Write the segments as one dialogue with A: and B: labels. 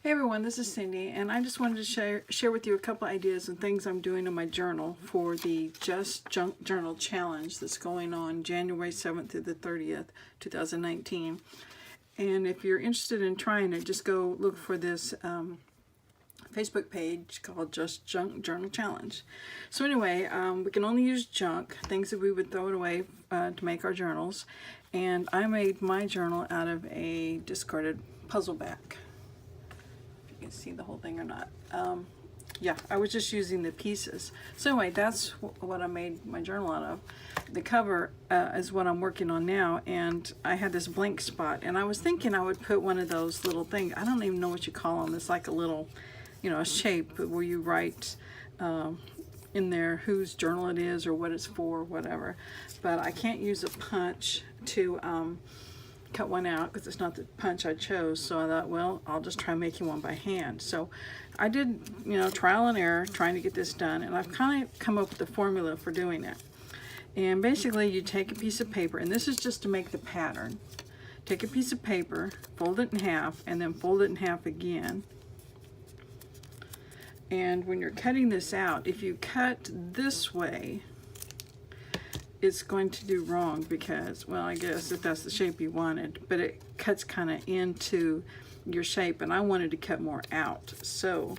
A: Hey everyone, this is Cindy, and I just wanted to share with you a couple ideas and things I'm doing in my journal for the Just Junk Journal Challenge that's going on January 7th through the 30th, 2019. And if you're interested in trying it, just go look for this Facebook page called Just Junk Journal Challenge. So anyway, we can only use junk, things that we would throw it away to make our journals. And I made my journal out of a discarded puzzle back. You can see the whole thing or not. Yeah, I was just using the pieces. So anyway, that's what I made my journal out of. The cover is what I'm working on now, and I had this blank spot, and I was thinking I would put one of those little things. I don't even know what you call them. It's like a little, a shape where you write in there whose journal it is or what it's for, whatever. But I can't use a punch to cut one out because it's not the punch I chose. So I thought, well, I'll just try making one by hand. So I did, trial and error trying to get this done, and I've kind of come up with the formula for doing it. And basically you take a piece of paper, and this is just to make the pattern. Take a piece of paper, fold it in half, and then fold it in half again. And when you're cutting this out, if you cut this way, it's going to do wrong because, well, I guess if that's the shape you wanted, but it cuts kind of into your shape, and I wanted to cut more out. So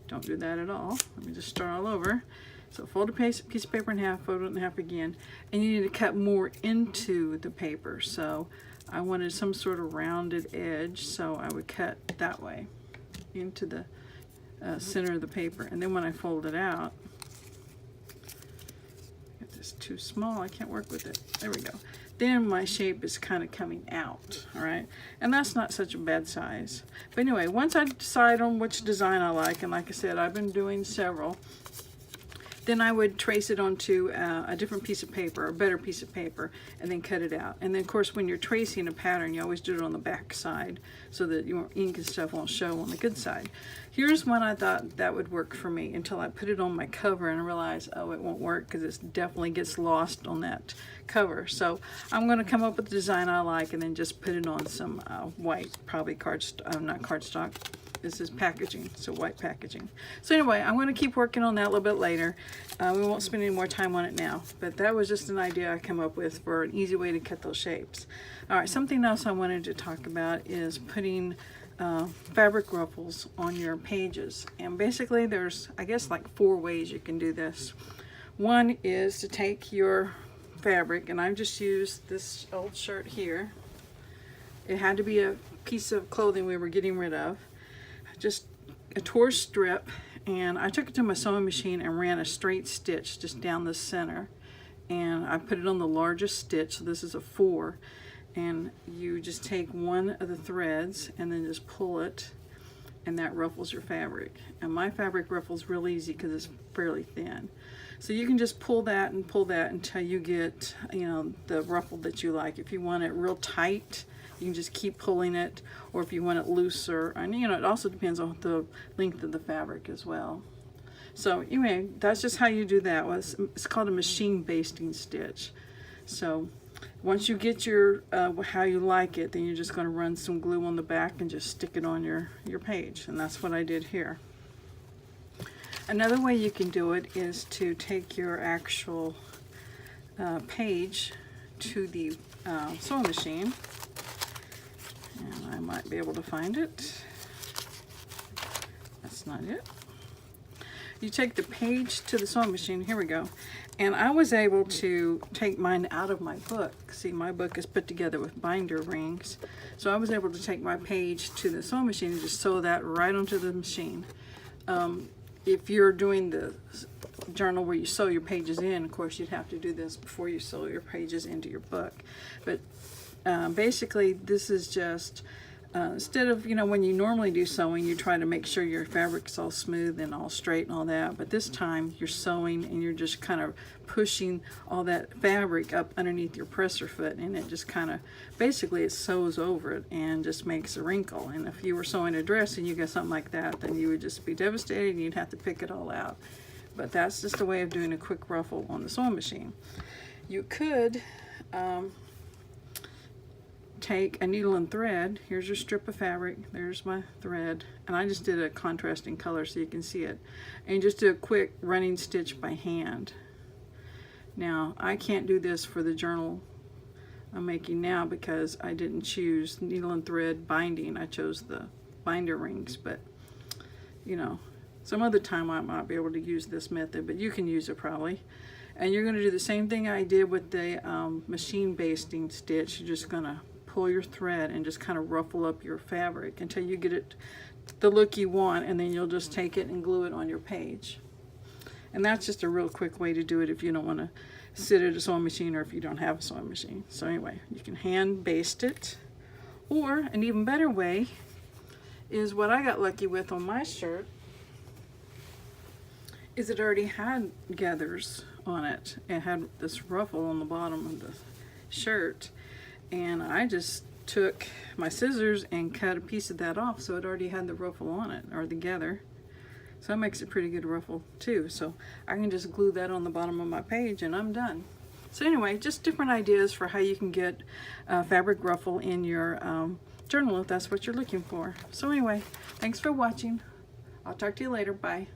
A: don't do that at all. Let me just start all over. So fold a piece of paper in half, fold it in half again, and you need to cut more into the paper. So I wanted some sort of rounded edge, so I would cut that way into the center of the paper. And then when I fold it out, it's too small, I can't work with it. There we go. Then my shape is kind of coming out, all right? And that's not such a bad size. But anyway, once I decide on which design I like, and like I said, I've been doing several, then I would trace it onto a different piece of paper, a better piece of paper, and then cut it out. And then of course, when you're tracing a pattern, you always do it on the back side so that your ink and stuff won't show on the good side. Here's one I thought that would work for me until I put it on my cover and realized, oh, it won't work because it definitely gets lost on that cover. So I'm going to come up with the design I like and then just put it on some white, probably not cardstock. This is packaging, so white packaging. So anyway, I'm going to keep working on that a little bit later. We won't spend any more time on it now, but that was just an idea I came up with for an easy way to cut those shapes. All right, something else I wanted to talk about is putting fabric ruffles on your pages. And basically there's, I guess, like 4 ways you can do this. One is to take your fabric, and I've just used this old shirt here. It had to be a piece of clothing we were getting rid of. Just a tore strip, and I took it to my sewing machine and ran a straight stitch just down the center, and I put it on the largest stitch, so this is a 4, and you just take one of the threads and then just pull it, and that ruffles your fabric. And my fabric ruffles real easy because it's fairly thin, so you can just pull that until you get the ruffle that you like. If you want it real tight, you can just keep pulling it, or if you want it looser, and it also depends on the length of the fabric as well. So anyway, that's just how you do that. It's called a machine basting stitch. So once you get your how you like it, then you're just going to run some glue on the back and just stick it on your page, and that's what I did here. Another way you can do it is to take your actual page to the sewing machine. And I might be able to find it. That's not it. You take the page to the sewing machine. Here we go. And I was able to take mine out of my book. See, my book is put together with binder rings. So I was able to take my page to the sewing machine and just sew that right onto the machine. If you're doing the journal where you sew your pages in, of course, you'd have to do this before you sew your pages into your book. But basically, this is just instead of when you normally do sewing, you try to make sure your fabric's all smooth and all straight and all that, but this time you're sewing and you're just kind of pushing all that fabric up underneath your presser foot, and it just kind of basically it sews over it and just makes a wrinkle. And if you were sewing a dress and you got something like that, then you would just be devastated and you'd have to pick it all out. But that's just a way of doing a quick ruffle on the sewing machine. You could take a needle and thread. Here's your strip of fabric. There's my thread. And I just did a contrasting color so you can see it. And just do a quick running stitch by hand. Now, I can't do this for the journal I'm making now because I didn't choose needle and thread binding. I chose the binder rings, but you know, some other time I might be able to use this method, but you can use it probably. And you're going to do the same thing I did with the machine basting stitch. You're just going to pull your thread and just kind of ruffle up your fabric until you get it the look you want, and then you'll just take it and glue it on your page. And that's just a real quick way to do it if you don't want to sit at a sewing machine or if you don't have a sewing machine. So anyway, you can hand baste it, or an even better way is what I got lucky with on my shirt, is it already had gathers on it. It had this ruffle on the bottom of the shirt, and I just took my scissors and cut a piece of that off, so it already had the ruffle on it, or the gather. So that makes it pretty good ruffle too. So I can just glue that on the bottom of my page and I'm done. So anyway, just different ideas for how you can get fabric ruffle in your journal if that's what you're looking for. So anyway, thanks for watching. I'll talk to you later. Bye.